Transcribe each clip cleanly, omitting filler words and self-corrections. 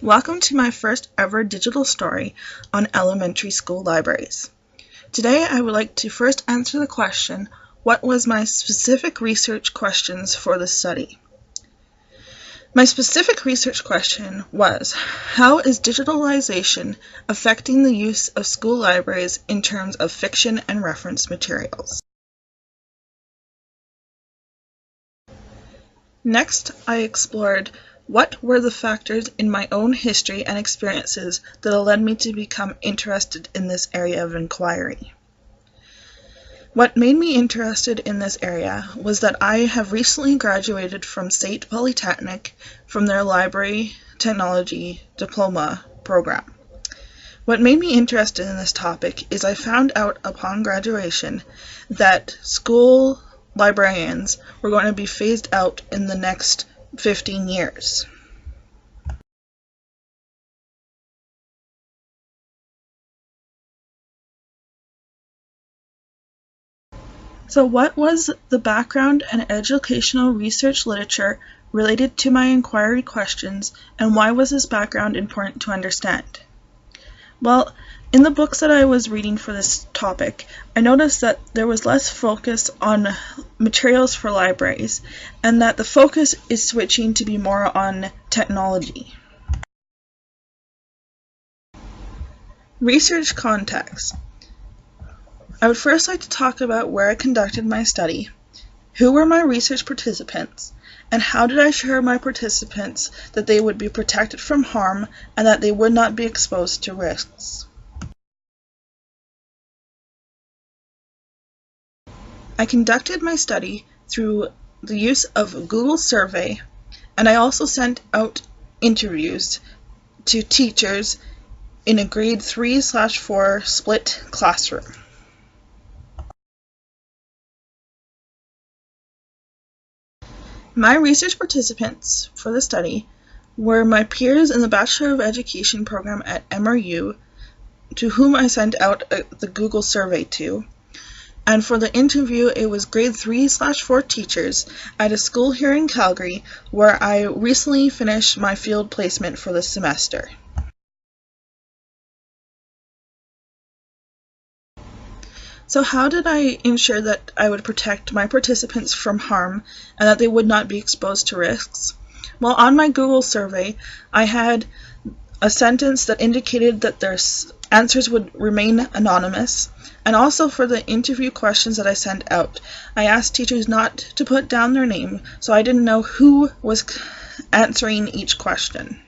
Welcome to my first ever digital story on elementary school libraries. Today I would like to first answer the question, what was my specific research questions for the study? My specific research question was, how is digitalization affecting the use of school libraries in terms of fiction and reference materials? Next, I explored what were the factors in my own history and experiences that led me to become interested in this area of inquiry. What made me interested in this area was that I have recently graduated from State Polytechnic from their Library Technology Diploma program. What made me interested in this topic is I found out upon graduation that school librarians were going to be phased out in the next 15 years. So what was the background and educational research literature related to my inquiry questions, and why was this background important to understand? Well, in the books that I was reading for this topic, I noticed that there was less focus on materials for libraries, and that the focus is switching to be more on technology. Research context. I would first like to talk about where I conducted my study, who were my research participants, and how did I assure my participants that they would be protected from harm and that they would not be exposed to risks. I conducted my study through the use of Google Survey, and I also sent out interviews to teachers in a grade 3/4 split classroom. My research participants for the study were my peers in the Bachelor of Education program at MRU, to whom I sent out the Google Survey to. And for the interview, it was grade 3/4 teachers at a school here in Calgary where I recently finished my field placement for the semester. So how did I ensure that I would protect my participants from harm and that they would not be exposed to risks? Well, on my Google survey, I had a sentence that indicated that their answers would remain anonymous. And also for the interview questions that I sent out, I asked teachers not to put down their name, so I didn't know who was answering each question.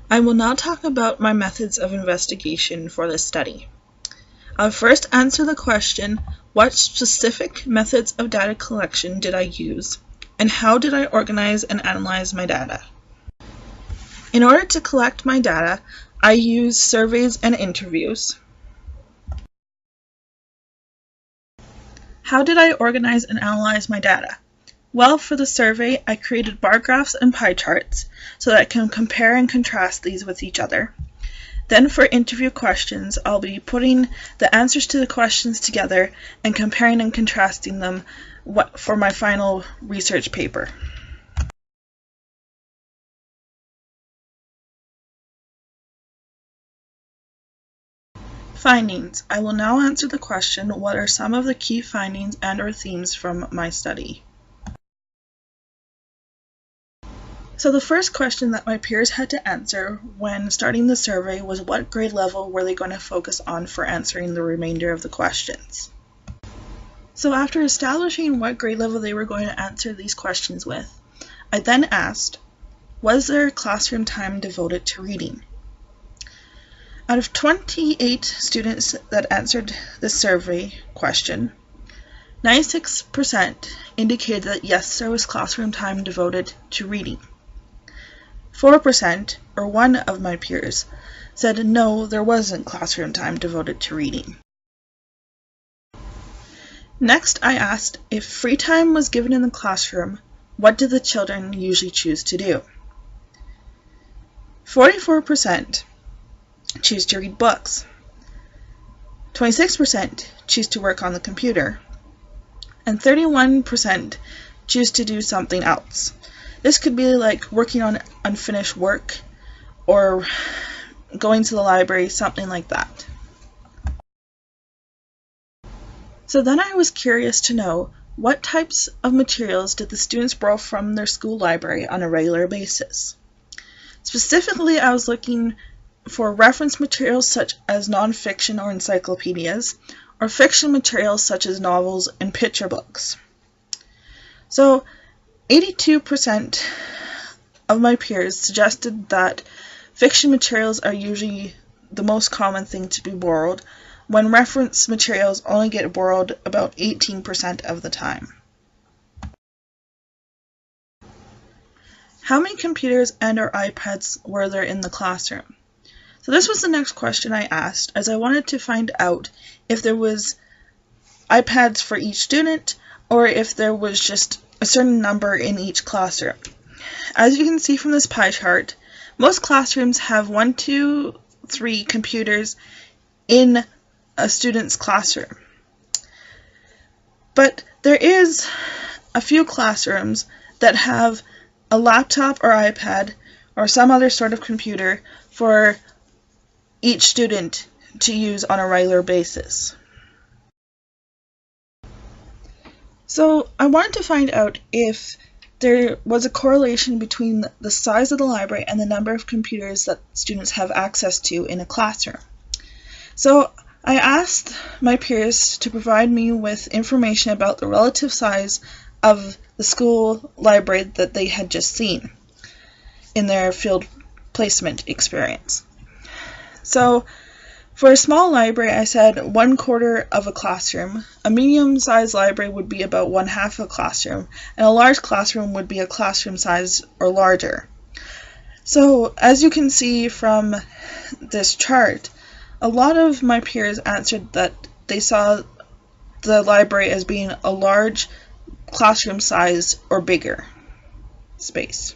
I will now talk about my methods of investigation for this study. I'll first answer the question, what specific methods of data collection did I use, and how did I organize and analyze my data? In order to collect my data, I used surveys and interviews. How did I organize and analyze my data? Well, for the survey, I created bar graphs and pie charts so that I can compare and contrast these with each other. Then for interview questions, I'll be putting the answers to the questions together and comparing and contrasting them for my final research paper. Findings. I will now answer the question, what are some of the key findings and/or themes from my study? So the first question that my peers had to answer when starting the survey was, what grade level were they going to focus on for answering the remainder of the questions? So after establishing what grade level they were going to answer these questions with, I then asked, was there classroom time devoted to reading? Out of 28 students that answered the survey question, 96% indicated that yes, there was classroom time devoted to reading. 4%, or one of my peers, said no, there wasn't classroom time devoted to reading. Next, I asked, if free time was given in the classroom, what did the children usually choose to do? 44% choose to read books. 26% choose to work on the computer. And 31% choose to do something else. This could be like working on unfinished work or going to the library, something like that. So then I was curious to know what types of materials did the students borrow from their school library on a regular basis. Specifically, I was looking for reference materials such as nonfiction or encyclopedias, or fiction materials such as novels and picture books. So 82% of my peers suggested that fiction materials are usually the most common thing to be borrowed, when reference materials only get borrowed about 18% of the time. How many computers and or iPads were there in the classroom? So this was the next question I asked, as I wanted to find out if there was iPads for each student or if there was just a certain number in each classroom. As you can see from this pie chart, most classrooms have 1, 2, 3 computers in a student's classroom. But there is a few classrooms that have a laptop or iPad or some other sort of computer for each student to use on a regular basis. So I wanted to find out if there was a correlation between the size of the library and the number of computers that students have access to in a classroom. So I asked my peers to provide me with information about the relative size of the school library that they had just seen in their field placement experience. So for a small library, I said 1/4 of a classroom. A medium-sized library would be about 1/2 a classroom, and a large classroom would be a classroom size or larger. So as you can see from this chart, a lot of my peers answered that they saw the library as being a large classroom size or bigger space.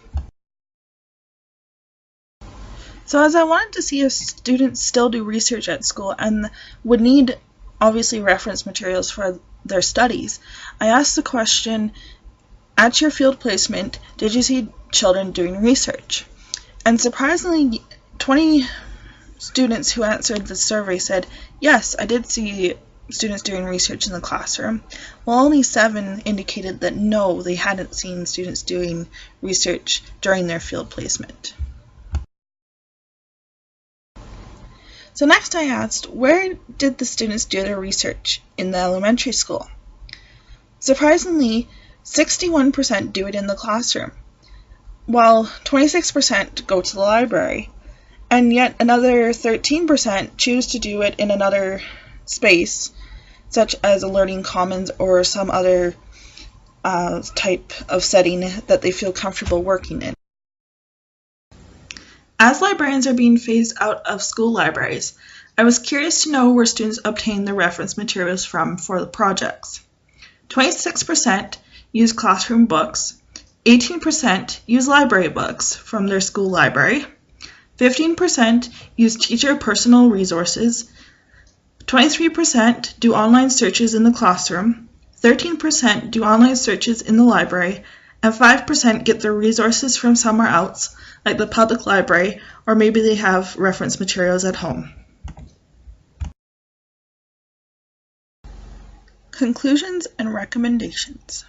So as I wanted to see if students still do research at school and would need obviously reference materials for their studies, I asked the question, at your field placement, did you see children doing research? And surprisingly, 20 students who answered the survey said, yes, I did see students doing research in the classroom, while only 7 indicated that no, they hadn't seen students doing research during their field placement. So next I asked, where did the students do their research in the elementary school? Surprisingly, 61% do it in the classroom, while 26% go to the library, and yet another 13% choose to do it in another space, such as a learning commons or some other type of setting that they feel comfortable working in. As librarians are being phased out of school libraries, I was curious to know where students obtained their reference materials from for the projects. 26% use classroom books, 18% use library books from their school library, 15% use teacher personal resources, 23% do online searches in the classroom, 13% do online searches in the library, and 5% get their resources from somewhere else, like the public library, or maybe they have reference materials at home. Conclusions and recommendations.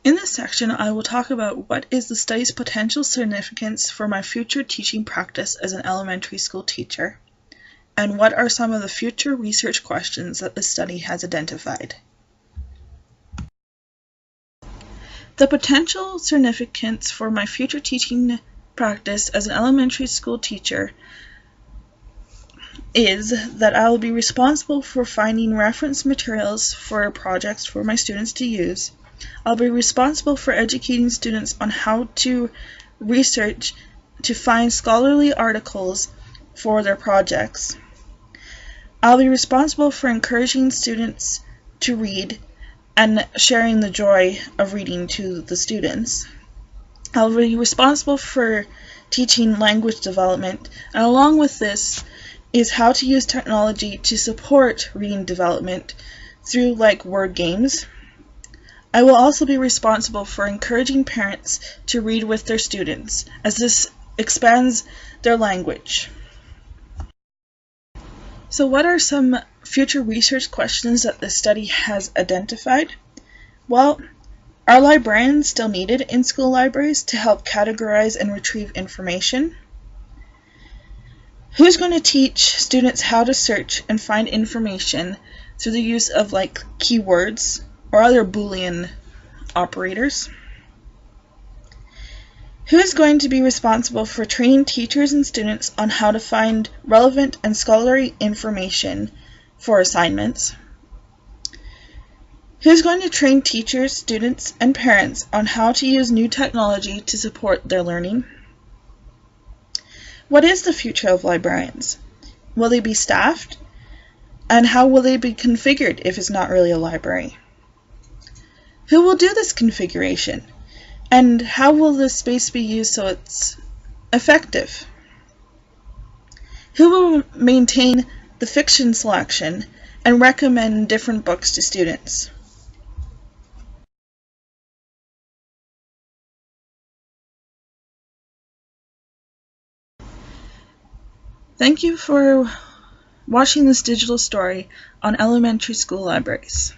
In this section, I will talk about what is the study's potential significance for my future teaching practice as an elementary school teacher, and what are some of the future research questions that the study has identified. The potential significance for my future teaching practice as an elementary school teacher is that I will be responsible for finding reference materials for projects for my students to use. I'll be responsible for educating students on how to research to find scholarly articles for their projects. I'll be responsible for encouraging students to read and sharing the joy of reading to the students. I'll be responsible for teaching language development, and along with this, is how to use technology to support reading development through word games. I will also be responsible for encouraging parents to read with their students, as this expands their language. So what are some future research questions that this study has identified? Well, are librarians still needed in school libraries to help categorize and retrieve information? Who's going to teach students how to search and find information through the use of keywords or other Boolean operators? Who is going to be responsible for training teachers and students on how to find relevant and scholarly information for assignments? Who's going to train teachers, students, and parents on how to use new technology to support their learning? What is the future of librarians? Will they be staffed? And how will they be configured if it's not really a library? Who will do this configuration? And how will this space be used so it's effective? Who will maintain the fiction selection and recommend different books to students? Thank you for watching this digital story on elementary school libraries.